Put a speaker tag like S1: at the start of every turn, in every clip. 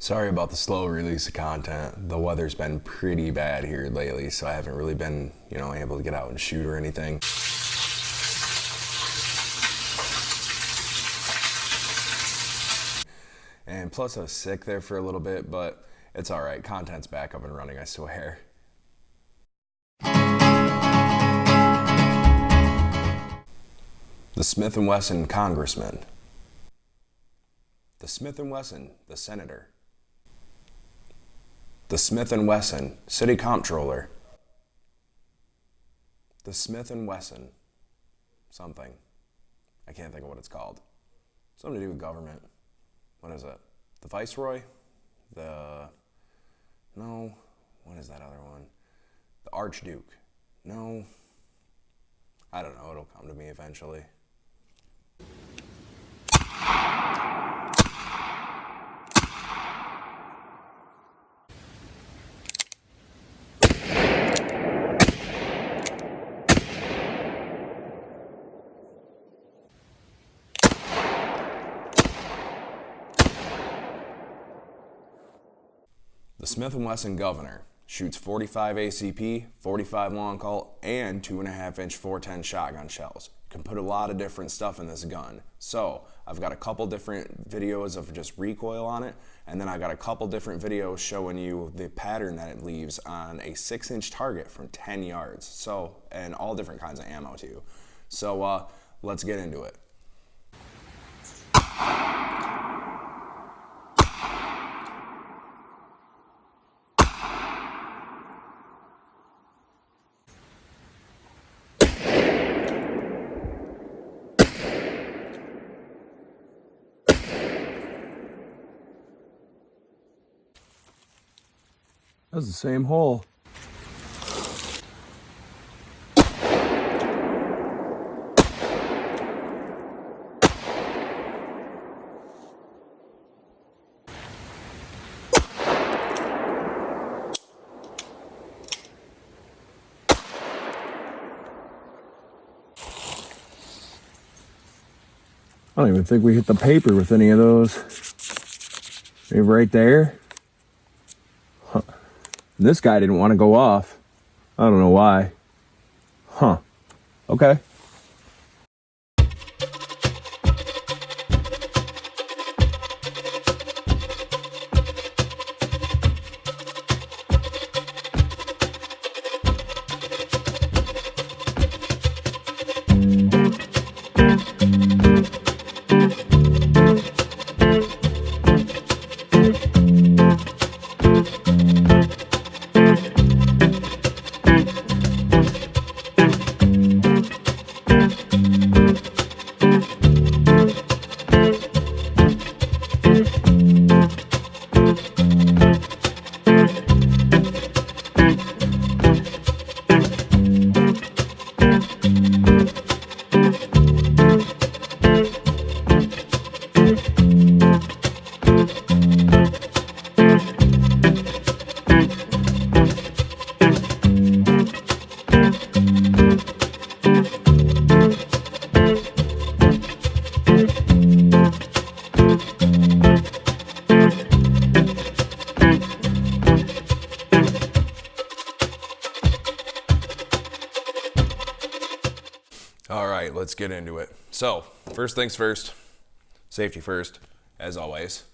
S1: Sorry about the slow release of content. The weather's been pretty bad here lately, so I haven't really been, able to get out and shoot or anything. And plus I was sick there for a little bit, but it's all right. Content's back up and running, I swear. The Smith & Wesson congressman. The Smith & Wesson, the senator. The Smith & Wesson city comptroller. The Smith & Wesson something. I can't think of what it's called. Something to do with government. What is it? The Viceroy? No. What is that other one? The Archduke. No. I don't know. It'll come to me eventually. The Smith & Wesson governor shoots 45 ACP, 45 long call, and 2.5-inch 410 shotgun shells. Can put a lot of different stuff in this gun. So I've got a couple different videos of just recoil on it, and then I got a couple different videos showing you the pattern that it leaves on a 6-inch target from 10 yards. So, and all different kinds of ammo too. So let's get into it. That's the same hole. I don't even think we hit the paper with any of those. Maybe right there. Huh. This guy didn't want to go off. I don't know why. Huh. Okay. All right, let's get into it. So, first things first, safety first, as always.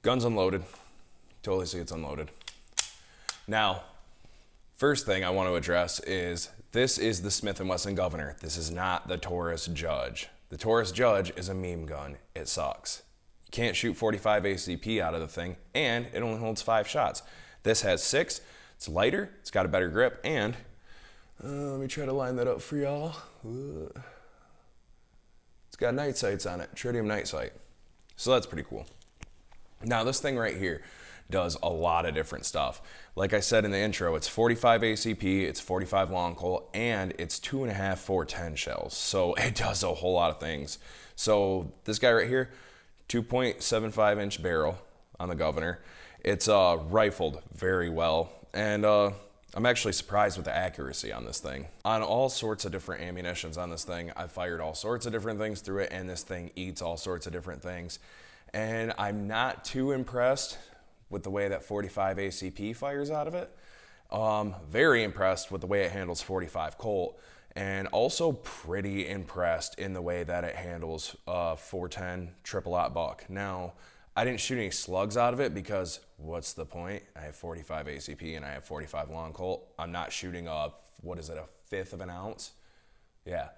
S1: Gun's unloaded. Totally see it's unloaded. Now, first thing I want to address is this is the Smith & Wesson governor. This is not the Taurus Judge. The Taurus Judge is a meme gun. It sucks. You can't shoot 45 ACP out of the thing, and it only holds 5 shots. This has 6. It's lighter. It's got a better grip, and let me try to line that up for y'all. It's got night sights on it, tritium night sight. So that's pretty cool. Now this thing right here does a lot of different stuff. Like I said in the intro, it's 45 ACP, it's 45 long coal, and it's 2.5 410 shells. So it does a whole lot of things. So this guy right here, 2.75-inch barrel on the governor. It's rifled very well, and I'm actually surprised with the accuracy on this thing. On all sorts of different ammunitions on this thing, I've fired all sorts of different things through it, and this thing eats all sorts of different things. and I'm not too impressed with the way that 45 ACP fires out of it. Very impressed with the way it handles 45 Colt, and also pretty impressed in the way that it handles 410 triple-aught buck. Now, I didn't shoot any slugs out of it because what's the point? I have 45 ACP and I have 45 long Colt. I'm not shooting a 1/5 of an ounce? Yeah,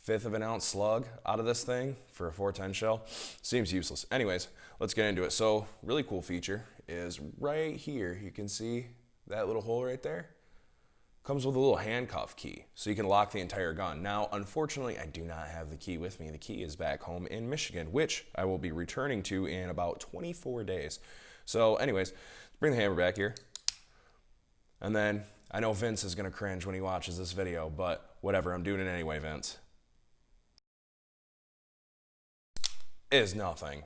S1: 1/5 of an ounce slug out of this thing for a 410 shell. Seems useless. Anyways, let's get into it. So, really cool feature is right here. You can see that little hole right there. Comes with a little handcuff key, so you can lock the entire gun. Now, unfortunately, I do not have the key with me. The key is back home in Michigan, which I will be returning to in about 24 days. So anyways, let's bring the hammer back here. And then, I know Vince is gonna cringe when he watches this video, but whatever, I'm doing it anyway, Vince. Is nothing.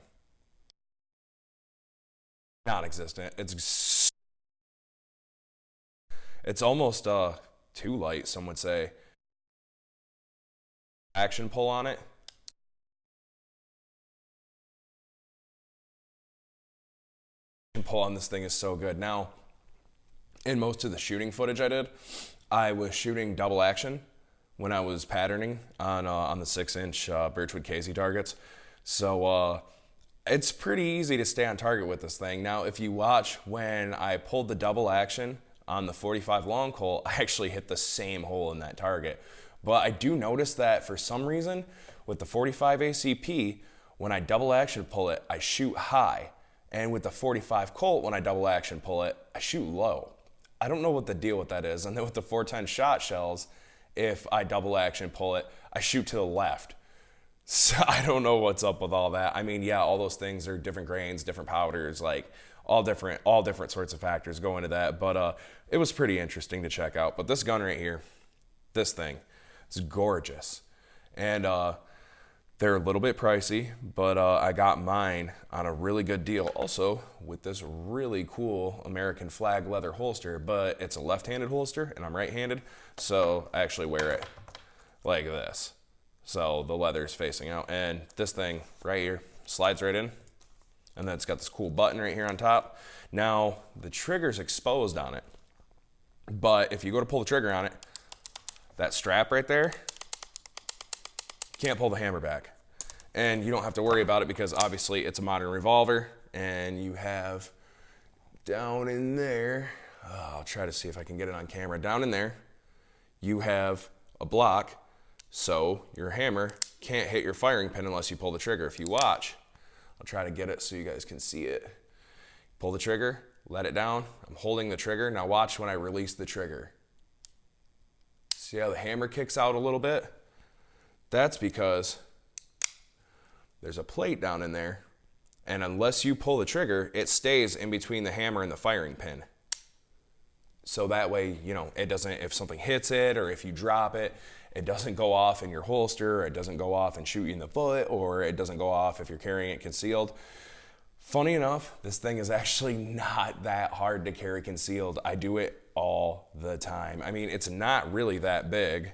S1: Non-existent. It's almost too light, some would say. Action pull on it. Pull on this thing is so good. Now, in most of the shooting footage I did, I was shooting double action when I was patterning on the 6-inch Birchwood Casey targets. So it's pretty easy to stay on target with this thing. Now, if you watch when I pulled the double action on the 45 long Colt, I actually hit the same hole in that target. But I do notice that for some reason, with the 45 ACP, when I double action pull it, I shoot high. And with the 45 Colt, when I double action pull it, I shoot low. I don't know what the deal with that is. And then with the 410 shot shells, if I double action pull it, I shoot to the left. So I don't know what's up with all that. I mean, yeah, all those things are different grains, different powders, like all different sorts of factors go into that. But it was pretty interesting to check out. But this gun right here, this thing, it's gorgeous. And they're a little bit pricey, but I got mine on a really good deal also with this really cool American flag leather holster, but it's a left-handed holster and I'm right-handed, so I actually wear it like this. So the leather's facing out, and this thing right here slides right in, and then it's got this cool button right here on top. Now, the trigger's exposed on it, but if you go to pull the trigger on it, that strap right there, can't pull the hammer back. And you don't have to worry about it because obviously it's a modern revolver, and you have down in there, I'll try to see if I can get it on camera, down in there, you have a block, so your hammer can't hit your firing pin unless you pull the trigger. If you watch, I'll try to get it so you guys can see it. Pull the trigger, let it down, I'm holding the trigger, now watch when I release the trigger. See how the hammer kicks out a little bit? That's because there's a plate down in there, and unless you pull the trigger, it stays in between the hammer and the firing pin. So that way, you know, it doesn't, if something hits it or if you drop it, it doesn't go off in your holster, or it doesn't go off and shoot you in the foot, or it doesn't go off if you're carrying it concealed. Funny enough, this thing is actually not that hard to carry concealed. I do it all the time. I mean, it's not really that big.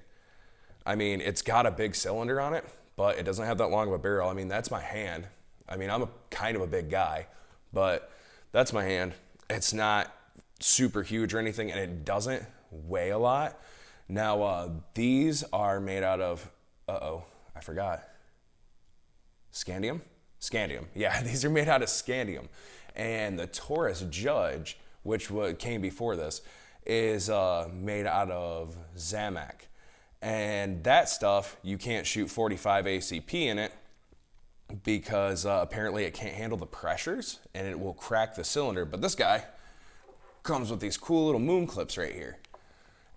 S1: I mean, it's got a big cylinder on it, but it doesn't have that long of a barrel. I mean, that's my hand. I mean, I'm kind of a big guy, but that's my hand. It's not super huge or anything, and it doesn't weigh a lot. Now, these are made out of, I forgot. Scandium? Scandium. Yeah, these are made out of scandium. And the Taurus Judge, which came before this, is made out of Zamac. And that stuff, you can't shoot 45 ACP in it because apparently it can't handle the pressures and it will crack the cylinder. But this guy comes with these cool little moon clips right here.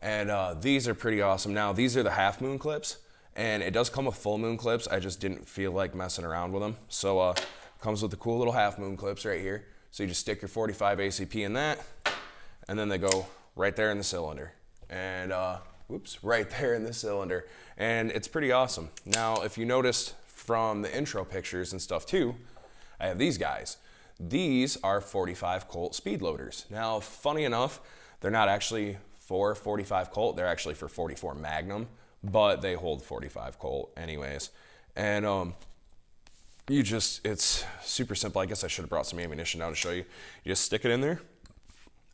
S1: And these are pretty awesome. Now, these are the half moon clips, and it does come with full moon clips. I just didn't feel like messing around with them. So comes with the cool little half moon clips right here. So you just stick your 45 ACP in that, and then they go right there in the cylinder. And right there in the cylinder. And it's pretty awesome. Now, if you noticed from the intro pictures and stuff too, I have these guys. These are 45 Colt speed loaders. Now, funny enough, they're not actually for 45 Colt, they're actually for 44 Magnum, but they hold 45 Colt anyways. And it's super simple. I guess I should have brought some ammunition now to show you. You just stick it in there,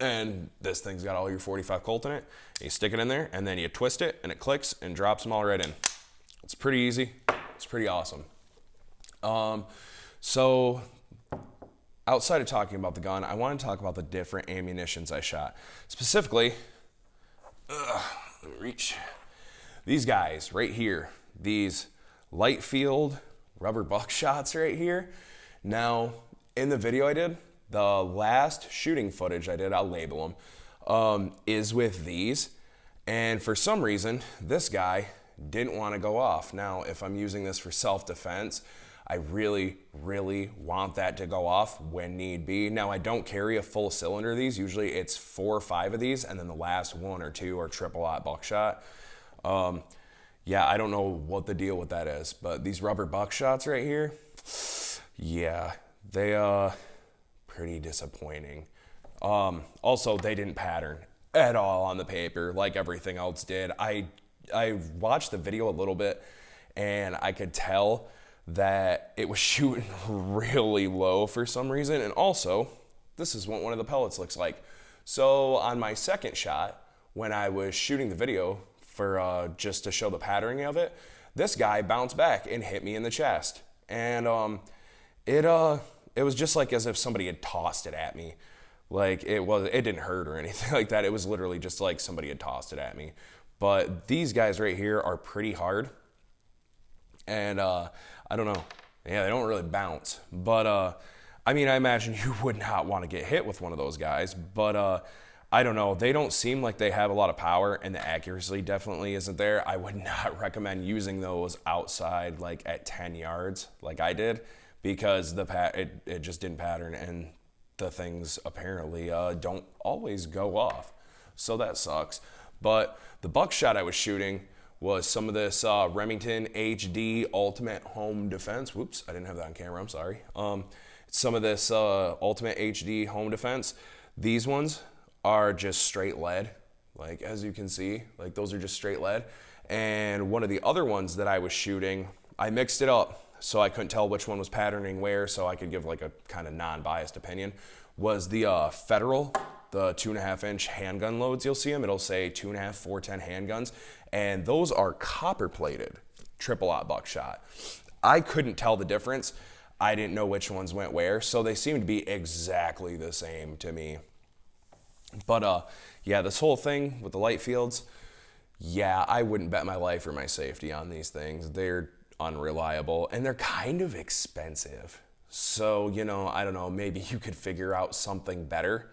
S1: and this thing's got all your 45 Colt in it. You stick it in there, and then you twist it, and it clicks and drops them all right in. It's pretty easy. It's pretty awesome. So outside of talking about the gun, I want to talk about the different ammunitions I shot. Specifically, reach. These guys right here, these light field rubber buckshots right here. Now, in the video I did, the last shooting footage I did, I'll label them, is with these. And for some reason, this guy didn't want to go off. Now, if I'm using this for self-defense, I really, really want that to go off when need be. Now, I don't carry a full cylinder of these. Usually it's 4 or 5 of these, and then the last 1 or 2 are triple-aught buckshot. Yeah, I don't know what the deal with that is, but these rubber buckshots right here, yeah, they pretty disappointing. Also, they didn't pattern at all on the paper like everything else did. I watched the video a little bit, and I could tell that it was shooting really low for some reason. And also, this is what one of the pellets looks like. So on my second shot, when I was shooting the video for just to show the patterning of it, this guy bounced back and hit me in the chest. And it was just like as if somebody had tossed it at me. Like it didn't hurt or anything like that. It was literally just like somebody had tossed it at me. But these guys right here are pretty hard. And I don't know. Yeah, they don't really bounce. But I mean, I imagine you would not want to get hit with one of those guys. But I don't know. They don't seem like they have a lot of power, and the accuracy definitely isn't there. I would not recommend using those outside, like at 10 yards, like I did, because it just didn't pattern, and the things apparently don't always go off. So that sucks. But the buckshot I was shooting was some of this Remington HD Ultimate Home Defense. Whoops, I didn't have that on camera. I'm sorry. Some of this Ultimate HD Home Defense. These ones are just straight lead, like as you can see, like those are just straight lead. And one of the other ones that I was shooting, I mixed it up so I couldn't tell which one was patterning where, so I could give like a kind of non-biased opinion, was the Federal, the 2.5-inch handgun loads. You'll see them, it'll say 2.5, 410 handguns, and those are copper plated triple-aught buckshot. I couldn't tell the difference. I didn't know which ones went where, so they seemed to be exactly the same to me. But yeah, this whole thing with the light fields, yeah, I wouldn't bet my life or my safety on these things. They're unreliable, and they're kind of expensive. So, you know, I don't know, maybe you could figure out something better.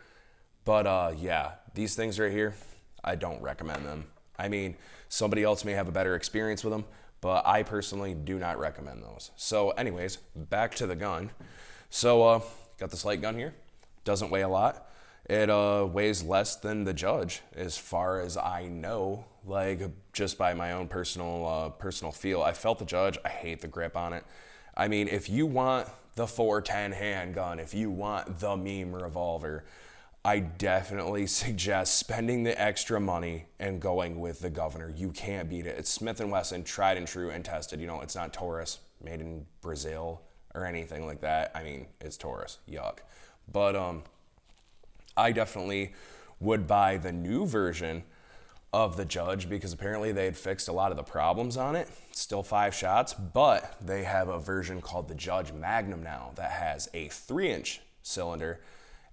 S1: But yeah, these things right here, I don't recommend them. I mean, somebody else may have a better experience with them, but I personally do not recommend those. So anyways, back to the gun. So got this light gun here. Doesn't weigh a lot. It weighs less than the Judge, as far as I know, like just by my own personal feel. I felt the Judge. I hate the grip on it. I mean, if you want the 410 handgun, if you want the meme revolver, I definitely suggest spending the extra money and going with the Governor. You can't beat it. It's Smith & Wesson, tried and true and tested. You know, it's not Taurus, made in Brazil or anything like that. I mean, it's Taurus. Yuck. But I definitely would buy the new version of the Judge because apparently they had fixed a lot of the problems on it. Still 5 shots, but they have a version called the Judge Magnum now that has a 3-inch cylinder,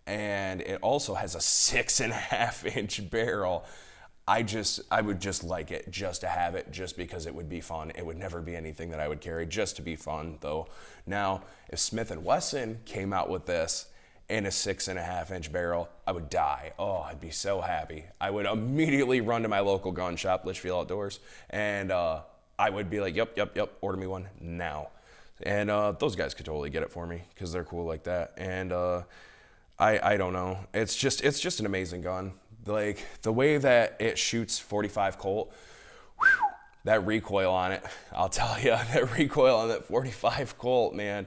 S1: and it also has a 6.5-inch barrel. I would just like it just to have it, just because it would be fun. It would never be anything that I would carry, just to be fun though. Now, if Smith & Wesson came out with this in a 6.5-inch barrel, I would die. Oh, I'd be so happy. I would immediately run to my local gun shop, Litchfield Outdoors, and I would be like, yep, order me one now. And those guys could totally get it for me because they're cool like that. And I don't know. It's just an amazing gun. Like the way that it shoots 45 Colt, whew, that recoil on it, I'll tell you, that recoil on that 45 Colt, man,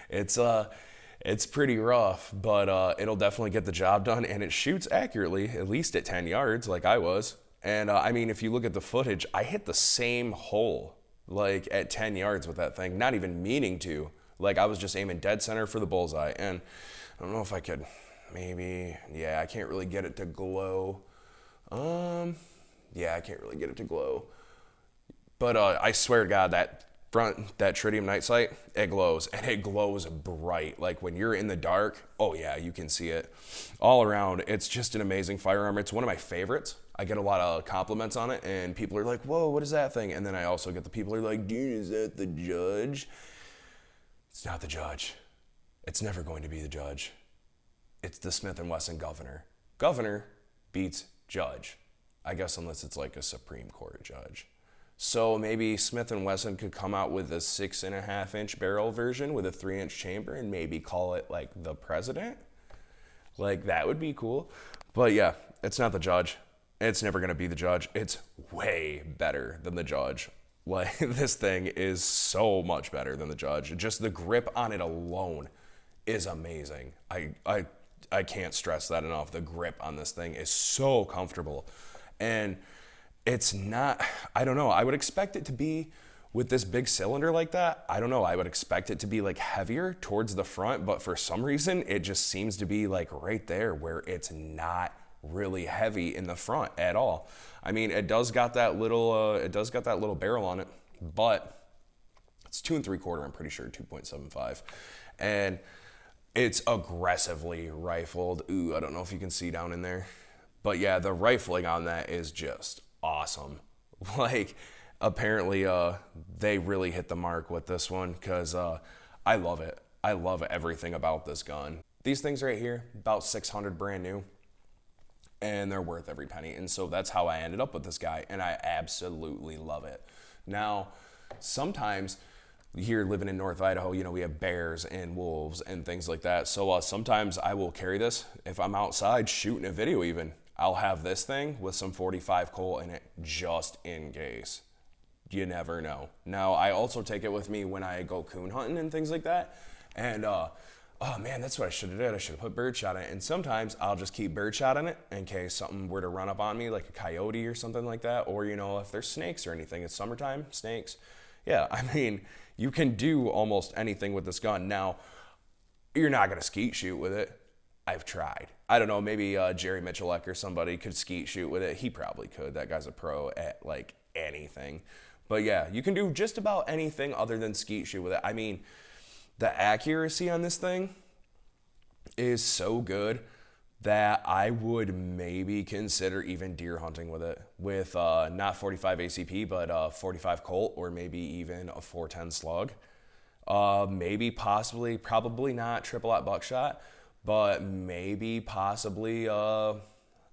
S1: it's pretty rough, but it'll definitely get the job done, and it shoots accurately, at least at 10 yards, like I was. And I mean, if you look at the footage, I hit the same hole, like at 10 yards with that thing, not even meaning to, Like I was just aiming dead center for the bullseye. And I don't know if I could maybe, yeah, I can't really get it to glow. Yeah, I can't really get it to glow. But I swear to God, that tritium night sight, it glows, and it glows bright. Like when you're in the dark, oh yeah, you can see it all around. It's just an amazing firearm. It's one of my favorites. I get a lot of compliments on it, and people are like, whoa, what is that thing? And then I also get the people who are like, dude, is that the Judge? It's not the Judge. It's never going to be the Judge. It's the Smith & Wesson Governor. Governor beats Judge. I guess unless it's like a Supreme Court judge. So maybe Smith & Wesson could come out with a 6.5-inch barrel version with a 3-inch chamber and maybe call it like the President. Like that would be cool. But yeah, it's not the Judge. It's never going to be the Judge. It's way better than the Judge. Like this thing is so much better than the Judge. Just the grip on it alone is amazing. I can't stress that enough. The grip on this thing is so comfortable. And it's not, I don't know, I would expect it to be with this big cylinder like that. I don't know, I would expect it to be like heavier towards the front, but for some reason it just seems to be like right there where it's not really heavy in the front at all. I mean, it does got that little barrel on it, but it's 2 3/4, I'm pretty sure 2.75. And it's aggressively rifled. Ooh, I don't know if you can see down in there. But yeah, the rifling on that is just awesome. Like, apparently they really hit the mark with this one because I love it. I love everything about this gun. These things right here, about 600 brand new, and they're worth every penny. And so that's how I ended up with this guy, and I absolutely love it. Now, sometimes here living in North Idaho, you know, we have bears and wolves and things like that. So sometimes I will carry this if I'm outside shooting a video even. I'll have this thing with some 45 Colt in it just in case. You never know. Now, I also take it with me when I go coon hunting and things like that. And, oh man, that's what I should have did. I should have put birdshot in it. And sometimes I'll just keep birdshot in it in case something were to run up on me, like a coyote or something like that. Or, you know, if there's snakes or anything. It's summertime, snakes. Yeah, I mean, you can do almost anything with this gun. Now, you're not going to skeet shoot with it. I've tried. I don't know, maybe Jerry Michalek or somebody could skeet shoot with it. He probably could. That guy's a pro at like anything. But yeah, you can do just about anything other than skeet shoot with it. I mean, the accuracy on this thing is so good that I would maybe consider even deer hunting with it. With not 45 ACP, but 45 Colt or maybe even a 410 slug. Maybe possibly, probably not triple-aught buckshot. But maybe, possibly, I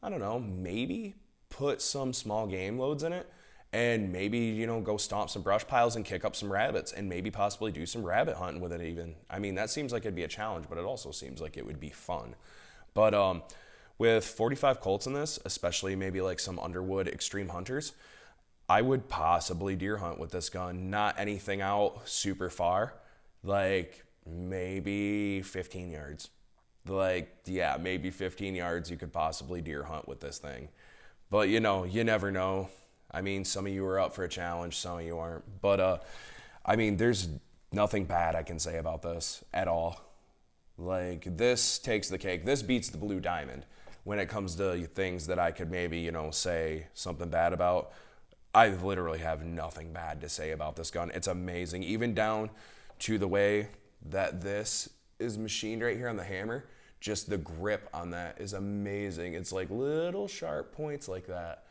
S1: don't know, maybe put some small game loads in it and maybe, you know, go stomp some brush piles and kick up some rabbits and maybe possibly do some rabbit hunting with it even. I mean, that seems like it'd be a challenge, but it also seems like it would be fun. But with 45 Colts in this, especially maybe like some Underwood extreme hunters, I would possibly deer hunt with this gun. Not anything out super far, like maybe 15 yards. Like, yeah, maybe 15 yards you could possibly deer hunt with this thing. But, you know, you never know. I mean, some of you are up for a challenge, some of you aren't. But, I mean, there's nothing bad I can say about this at all. Like, this takes the cake. This beats the Blue Diamond when it comes to things that I could maybe, you know, say something bad about. I literally have nothing bad to say about this gun. It's amazing, even down to the way that this is machined right here on the hammer. Just the grip on that is amazing. It's like little sharp points like that.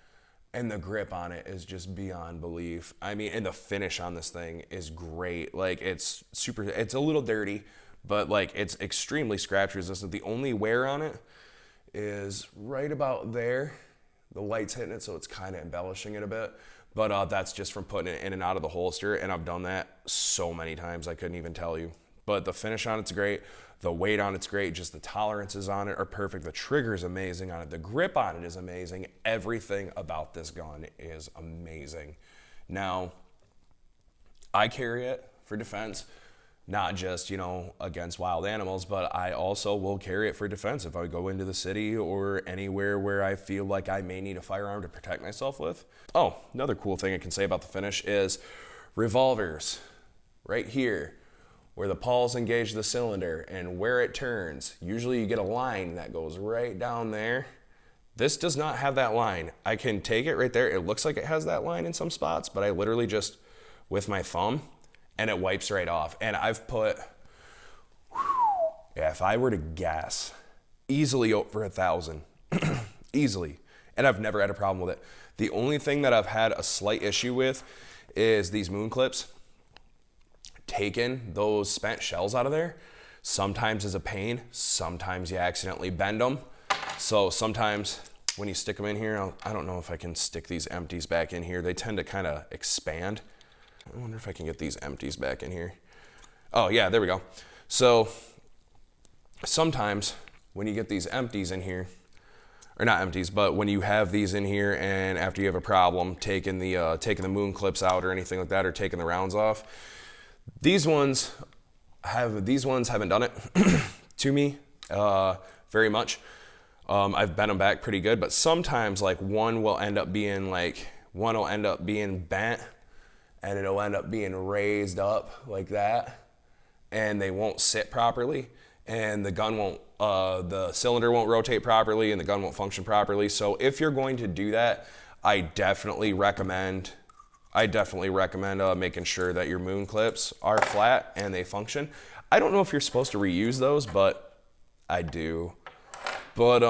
S1: And the grip on it is just beyond belief. I mean, and the finish on this thing is great. Like, it's super, it's a little dirty, but like, it's extremely scratch resistant. The only wear on it is right about there. The light's hitting it, so it's kind of embellishing it a bit. But that's just from putting it in and out of the holster, and I've done that so many times, I couldn't even tell you. But the finish on it's great. The weight on it's great. Just the tolerances on it are perfect. The trigger is amazing on it. The grip on it is amazing. Everything about this gun is amazing. Now, I carry it for defense, not just, you know, against wild animals, but I also will carry it for defense if I go into the city or anywhere where I feel like I may need a firearm to protect myself with. Oh, another cool thing I can say about the finish is revolvers right here where the pawls engage the cylinder and where it turns. Usually you get a line that goes right down there. This does not have that line. I can take it right there. It looks like it has that line in some spots, but I literally just, with my thumb, and it wipes right off. And I've put, yeah, if I were to guess, easily over 1,000. Easily. And I've never had a problem with it. The only thing that I've had a slight issue with is these moon clips. Taking those spent shells out of there sometimes is a pain. Sometimes you accidentally bend them. So sometimes when you stick them in here, I don't know if I can stick these empties back in here. They tend to kind of expand. I wonder if I can get these empties back in here. Oh yeah, there we go. So sometimes when you get these empties in here, or not empties, but when you have these in here and after you have a problem taking the moon clips out or anything like that, or taking the rounds off, these ones haven't done it to me very much. I've bent them back pretty good, but sometimes like one will end up being bent and it'll end up being raised up like that, and they won't sit properly, and the gun won't, the cylinder won't rotate properly, and the gun won't function properly. So if you're going to do that, I definitely recommend making sure that your moon clips are flat and they function. I don't know if you're supposed to reuse those, but I do. But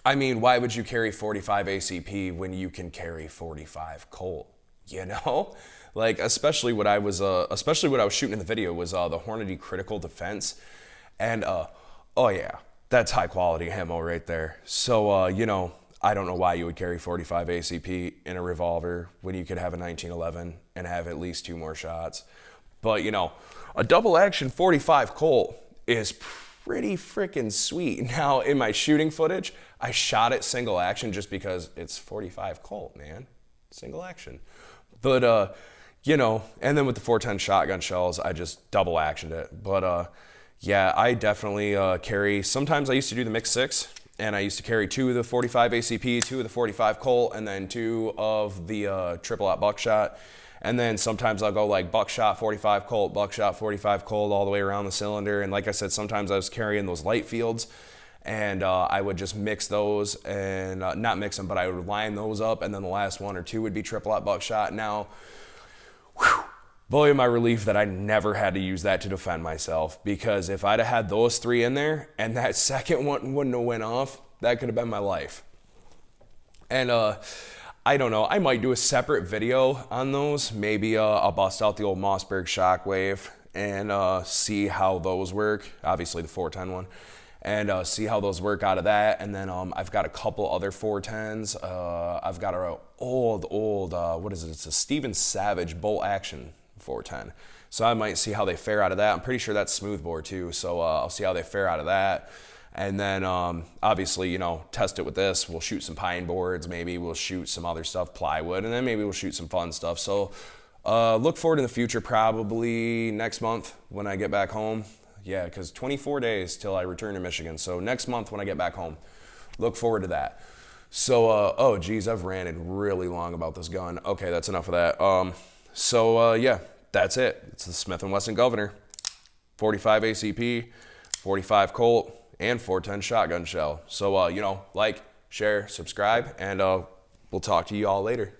S1: I mean, why would you carry 45 ACP when you can carry 45 Colt? You know, like especially what I was shooting in the video was the Hornady Critical Defense, and oh yeah, that's high quality ammo right there. So you know, I don't know why you would carry 45 ACP in a revolver when you could have a 1911 and have at least 2 more shots. But you know, a double action 45 Colt is pretty freaking sweet. Now in my shooting footage, I shot it single action just because it's 45 Colt, man, single action. But you know, and then with the 410 shotgun shells, I just double actioned it. But yeah, I definitely carry. Sometimes I used to do the mix 6. And I used to carry 2 of the 45 ACP, 2 of the 45 Colt, and then 2 of the triple-aught buckshot. And then sometimes I'll go like buckshot 45 Colt, buckshot 45 Colt all the way around the cylinder. And like I said, sometimes I was carrying those light fields, and I would just mix those, and not mix them, but I would line those up, and then the last 1 or 2 would be triple-aught buckshot. Now, whew, boy, am I relieved that I never had to use that to defend myself, because if I'd have had those 3 in there and that second one wouldn't have went off, that could have been my life. And I don't know, I might do a separate video on those. Maybe I'll bust out the old Mossberg Shockwave and see how those work. Obviously the 410 one. And see how those work out of that. And then I've got a couple other 410s. I've got an old, what is it? It's a Steven Savage bolt action 410. So I might see how they fare out of that. I'm pretty sure that's smoothbore too. So I'll see how they fare out of that. And then obviously, you know, test it with this. We'll shoot some pine boards. Maybe we'll shoot some other stuff, plywood, and then maybe we'll shoot some fun stuff. So look forward in the future, probably next month when I get back home. Yeah, because 24 days till I return to Michigan. So next month when I get back home, look forward to that. So, oh geez, I've ranted really long about this gun. Okay, that's enough of that. Yeah, that's it. It's the Smith & Wesson Governor, 45 ACP, 45 Colt, and 410 shotgun shell. So, you know, like, share, subscribe, and we'll talk to you all later.